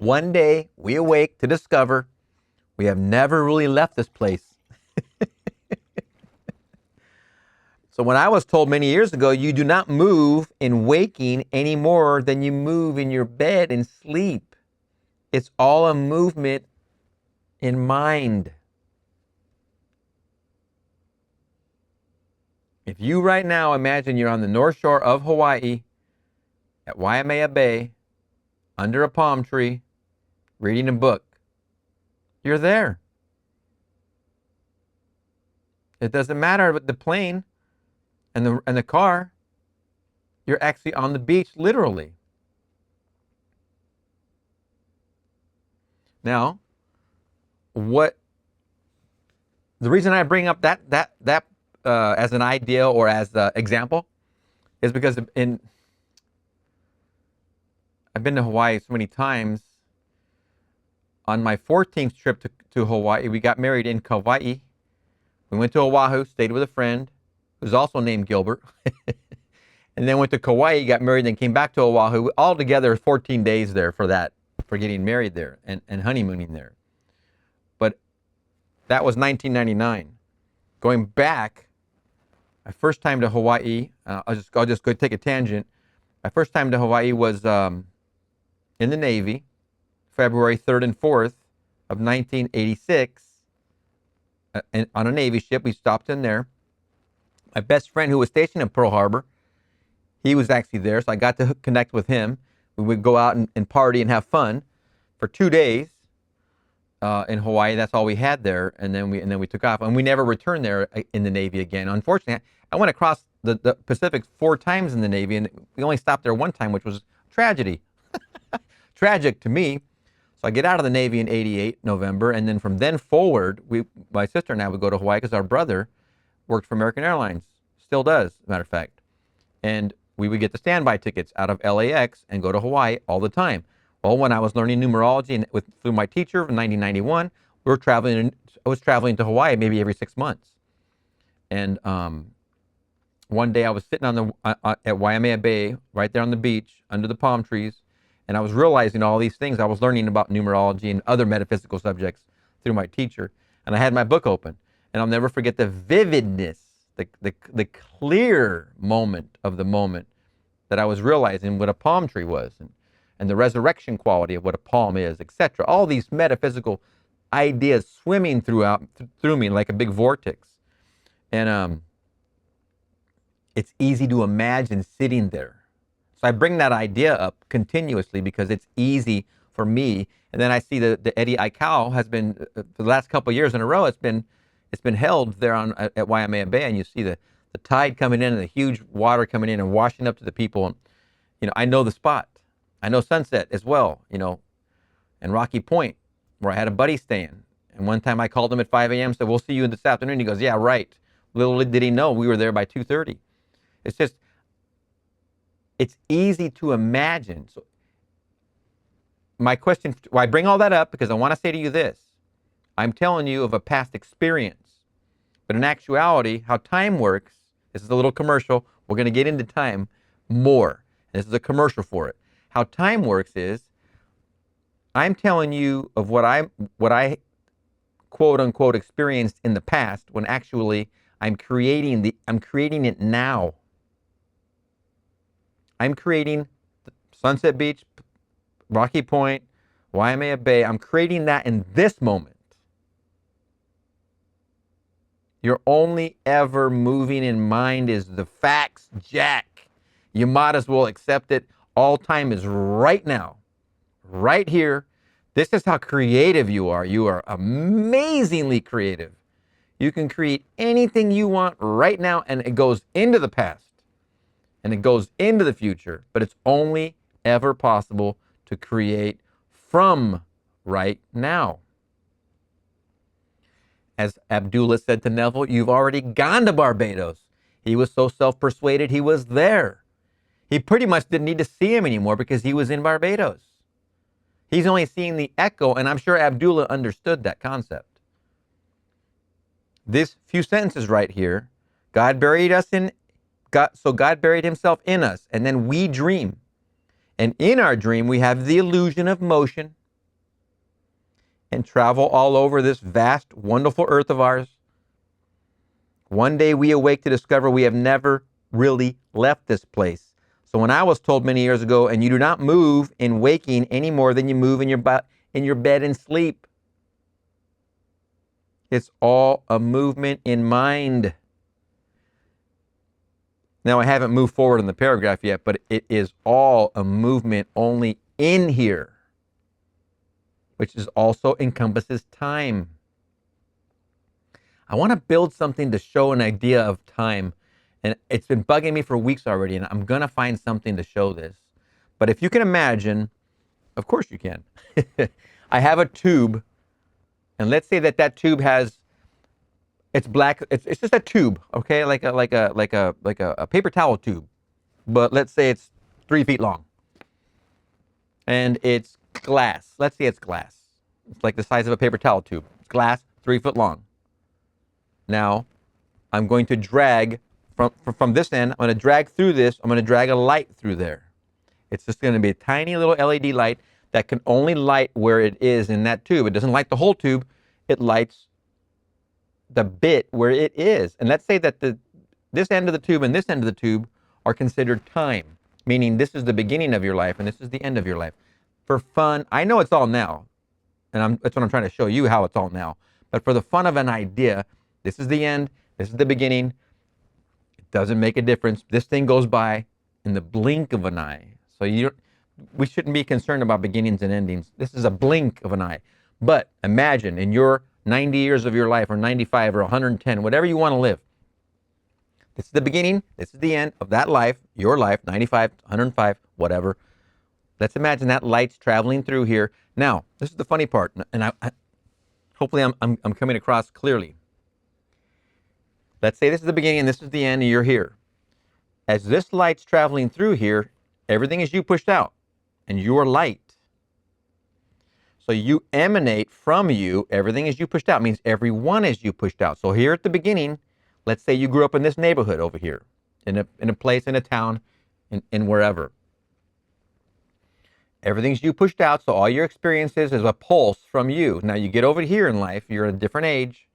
One day we awake to discover we have never really left this place. So when I was told many years ago, you do not move in waking any more than you move in your bed and sleep. It's all a movement in mind. If you right now imagine you're on the north shore of Hawaii at Waimea Bay, under a palm tree, reading a book, you're there. It doesn't matter with the plane and the car. You're actually on the beach, literally. Now, the reason I bring up that as an idea or as an example is because I've been to Hawaii so many times. On my 14th trip to Hawaii, we got married in Kauai. We went to Oahu, stayed with a friend who's also named Gilbert. And then went to Kauai, got married, then came back to Oahu. All together, 14 days there for getting married there and honeymooning there. But that was 1999. Going back, my first time to Hawaii, I'll just go take a tangent. My first time to Hawaii was in the Navy, February 3rd and 4th of 1986. On a Navy ship, we stopped in there. My best friend who was stationed in Pearl Harbor, he was actually there, so I got to connect with him. We would go out and party and have fun for 2 days in Hawaii. That's all we had there, and then we took off, and we never returned there in the Navy again. Unfortunately, I went across the Pacific 4 times in the Navy, and we only stopped there one time, which was tragedy. Tragic to me. So I get out of the Navy in '88, November, and then from then forward, my sister and I would go to Hawaii because our brother worked for American Airlines, still does, as a matter of fact. And we would get the standby tickets out of LAX and go to Hawaii all the time. Well, when I was learning numerology and through my teacher in 1991, I was traveling to Hawaii maybe every 6 months. And one day I was sitting at Waimea Bay, right there on the beach, under the palm trees, and I was realizing all these things. I was learning about numerology and other metaphysical subjects through my teacher, and I had my book open. And I'll never forget the vividness, the clear moment of the moment that I was realizing what a palm tree was, and the resurrection quality of what a palm is, etc. All these metaphysical ideas swimming through me like a big vortex. And it's easy to imagine sitting there. So I bring that idea up continuously because it's easy for me. And then I see the Eddie Aikau has been, for the last couple of years in a row, it's been held there at Waimea Bay, and you see the tide coming in and the huge water coming in and washing up to the people. And, I know the spot. I know Sunset as well, and Rocky Point, where I had a buddy staying. And one time I called him at 5 a.m., said, "We'll see you this afternoon." He goes, "Yeah, right." Little did he know we were there by 2:30. It's just, it's easy to imagine. So my question, I bring all that up because I want to say to you this. I'm telling you of a past experience. But in actuality, how time works, this is a little commercial. We're going to get into time more. This is a commercial for it. How time works is, I'm telling you of what I quote unquote experienced in the past, when actually I'm creating it now. I'm creating Sunset Beach, Rocky Point, Waimea Bay. I'm creating that in this moment. You're only ever moving in mind is the facts, Jack. You might as well accept it. All time is right now, right here. This is how creative you are. You are amazingly creative. You can create anything you want right now, and it goes into the past, and it goes into the future, but it's only ever possible to create from right now. As Abdullah said to Neville, you've already gone to Barbados. He was so self-persuaded he was there. He pretty much didn't need to see him anymore because he was in Barbados. He's only seeing the echo, and I'm sure Abdullah understood that concept. This few sentences right here, God buried himself in us, and then we dream. And in our dream, we have the illusion of motion. and travel all over this vast, wonderful earth of ours. One day we awake to discover we have never really left this place. So when I was told many years ago, and you do not move in waking any more than you move in your bed and sleep. It's all a movement in mind. Now, I haven't moved forward in the paragraph yet, but it is all a movement only in here, which is also encompasses time. I want to build something to show an idea of time, and it's been bugging me for weeks already, and I'm going to find something to show this. But if you can imagine, of course you can. I have a tube, and let's say that tube has, it's black. It's just a tube, okay, like a paper towel tube, but let's say it's 3 feet long, and it's glass. Let's say it's glass. It's like the size of a paper towel tube. It's glass, 3 foot long. Now, I'm going to drag from this end. I'm going to drag through this. I'm going to drag a light through there. It's just going to be a tiny little LED light that can only light where it is in that tube. It doesn't light the whole tube. It lights the bit where it is. And let's say that this end of the tube and this end of the tube are considered time, meaning this is the beginning of your life and this is the end of your life. For fun, I know it's all now, and that's what I'm trying to show you, how it's all now. But for the fun of an idea, this is the end, this is the beginning. It doesn't make a difference. This thing goes by in the blink of an eye. So we shouldn't be concerned about beginnings and endings. This is a blink of an eye. But imagine in your 90 years of your life, or 95 or 110, whatever you want to live. This is the beginning, this is the end of that life, your life, 95, 105, whatever. Let's imagine that light's traveling through here. Now, this is the funny part, and hopefully I'm coming across clearly. Let's say this is the beginning and this is the end and you're here. As this light's traveling through here, everything is you pushed out, and you're light. So you emanate from you, everything is you pushed out, means everyone is you pushed out. So here at the beginning, let's say you grew up in this neighborhood over here, in a place, in a town, in wherever. Everything's you pushed out, so all your experiences is a pulse from you. Now you get over here in life, you're at a different age,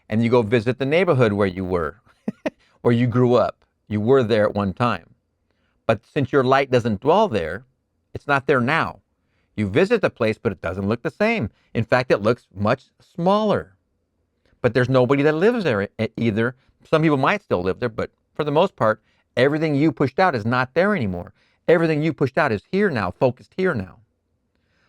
and you go visit the neighborhood where you were, where you grew up. You were there at one time. But since your light doesn't dwell there, it's not there now. You visit the place, but it doesn't look the same. In fact, it looks much smaller. But there's nobody that lives there either. Some people might still live there, but for the most part, everything you pushed out is not there anymore. Everything you pushed out is here now, focused here now.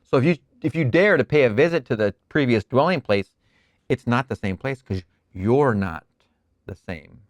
So if you dare to pay a visit to the previous dwelling place, it's not the same place because you're not the same.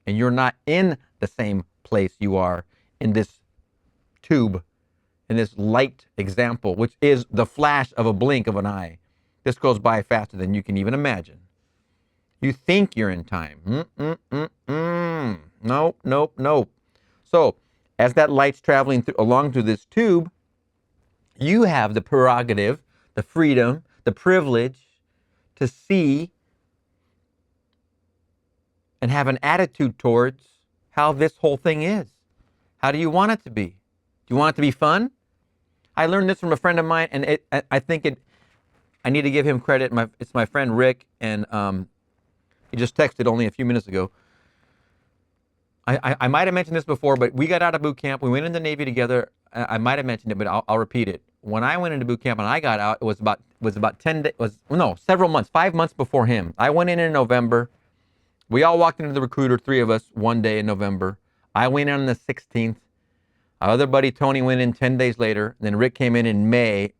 And you're not in the same place you are in this tube, in this light example, which is the flash of a blink of an eye. This goes by faster than you can even imagine. You think you're in time. Nope. So, as that light's traveling along through this tube, you have the prerogative, the freedom, the privilege to see and have an attitude towards how this whole thing is. How do you want it to be? Do you want it to be fun? I learned this from a friend of mine, and I need to give him credit. It's my friend Rick, and he just texted only a few minutes ago. I might have mentioned this before, but we got out of boot camp. We went in the Navy together. I might have mentioned it, but I'll repeat it. When I went into boot camp and I got out, it was about several months, 5 months before him. I went in November. We all walked into the recruiter, 3 of us, one day in November. I went in on the 16th. Our other buddy Tony went in 10 days later. Then Rick came in May.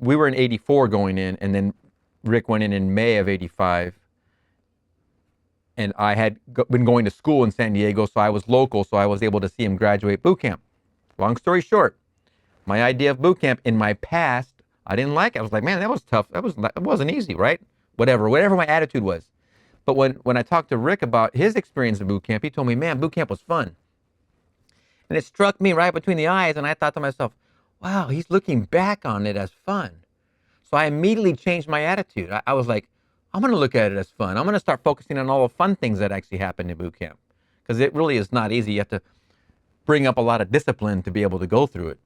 We were in 84 going in, and then Rick went in May of 85. And I had been going to school in San Diego, so I was local, so I was able to see him graduate boot camp. Long story short, my idea of boot camp in my past, I didn't like it. I was like, man, that was tough. That wasn't easy, right? Whatever my attitude was. But when I talked to Rick about his experience in boot camp, he told me, man, boot camp was fun. And it struck me right between the eyes, and I thought to myself, wow, he's looking back on it as fun. So I immediately changed my attitude. I was like, I'm going to look at it as fun. I'm going to start focusing on all the fun things that actually happened in boot camp. Because it really is not easy. You have to bring up a lot of discipline to be able to go through it.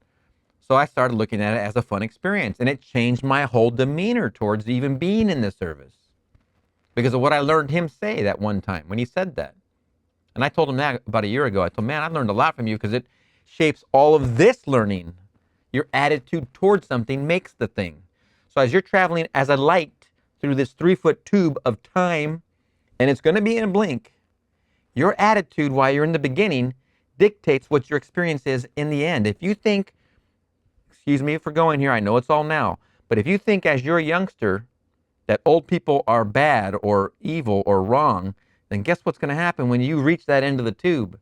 So I started looking at it as a fun experience, and it changed my whole demeanor towards even being in the service because of what I learned him say that one time when he said that. And I told him that about a year ago. I told him, man, I learned a lot from you because it shapes all of this learning. Your attitude towards something makes the thing. So as you're traveling as a light through this 3-foot tube of time, and it's going to be in a blink, your attitude while you're in the beginning dictates what your experience is in the end. If you think, excuse me for going here, I know it's all now, but if you think as you're a youngster that old people are bad or evil or wrong, then guess what's going to happen when you reach that end of the tube?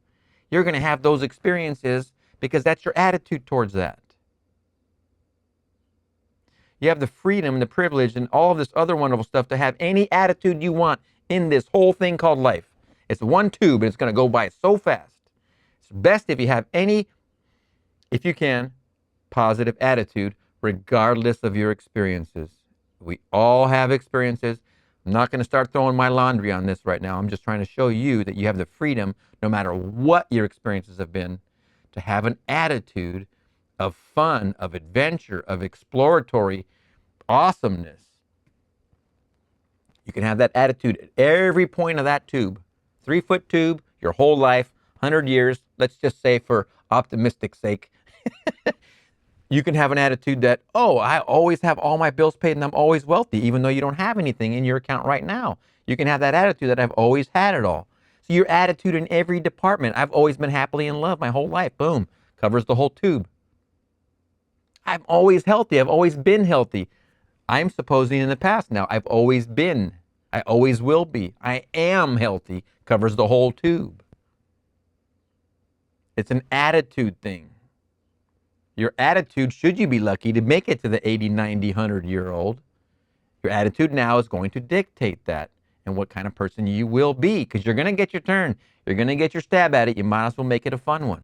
You're going to have those experiences because that's your attitude towards that. You have the freedom and the privilege and all of this other wonderful stuff to have any attitude you want in this whole thing called life. It's one tube and it's going to go by so fast. It's best if you have any, if you can, positive attitude regardless of your experiences. We all have experiences. I'm not going to start throwing my laundry on this right now. I'm just trying to show you that you have the freedom, no matter what your experiences have been, to have an attitude of fun, of adventure, of exploratory awesomeness. You can have that attitude at every point of that tube. 3-foot tube, your whole life, 100 years, let's just say for optimistic sake. You can have an attitude that, oh, I always have all my bills paid and I'm always wealthy, even though you don't have anything in your account right now. You can have that attitude that I've always had it all. So your attitude in every department, I've always been happily in love my whole life. Boom, covers the whole tube. I'm always healthy. I've always been healthy. I'm supposing in the past now. I've always been. I always will be. I am healthy. Covers the whole tube. It's an attitude thing. Your attitude, should you be lucky to make it to the 80, 90, 100-year-old, your attitude now is going to dictate that and what kind of person you will be, because you're going to get your turn. You're going to get your stab at it. You might as well make it a fun one.